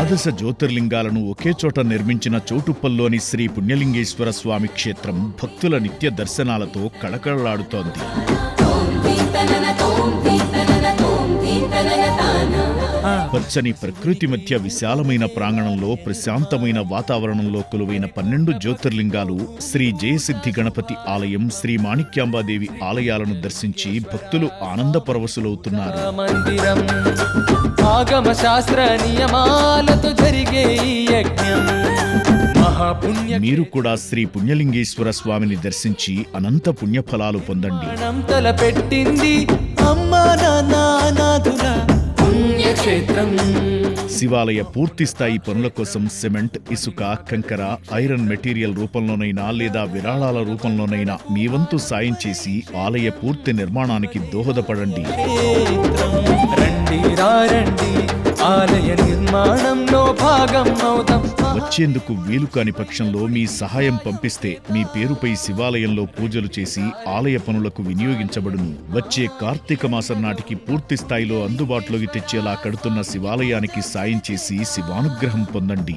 ద్వాదశ జ్యోతిర్లింగాలను ఒకే చోట నిర్మించిన చోటుప్పల్లోని శ్రీ పుణ్యలింగేశ్వర స్వామి క్షేత్రం భక్తుల నిత్య దర్శనాలతో కళకళలాడుతోంది. పచ్చని ప్రకృతి మధ్య విశాలమైన ప్రాంగణంలో ప్రశాంతమైన వాతావరణంలో కొలువైన 12 జ్యోతిర్లింగాలు, శ్రీ జయసిద్ధి గణపతి ఆలయం, శ్రీ మాణిక్యాంబాదేవి ఆలయాలను దర్శించి భక్తులు ఆనంద పరవశులవుతున్నారు. మీరు కూడా శ్రీ పుణ్యలింగేశ్వర స్వామిని దర్శించి అనంత పుణ్యఫలాలు పొందండి. శివాలయ పూర్తిస్థాయి పనుల కోసం సిమెంట్, ఇసుక, కంకర, ఐరన్ మెటీరియల్ రూపంలోనైనా లేదా విరాళాల రూపంలోనైనా మీ వంతు సాయం చేసి ఆలయ పూర్తి నిర్మాణానికి దోహదపడండి. ఆలయ నిర్మాణంలో భాగం అవుతాం. వచ్చేందుకు వీలు కాని పక్షంలో మీ సహాయం పంపిస్తే మీ పేరుపై శివాలయంలో పూజలు చేసి ఆలయ పనులకు వినియోగించబడును. వచ్చే కార్తీక మాసం నాటికి పూర్తి స్థాయిలో అందుబాటులోకి తెచ్చేలా కడుతున్న శివాలయానికి సాయం చేసి శివానుగ్రహం పొందండి.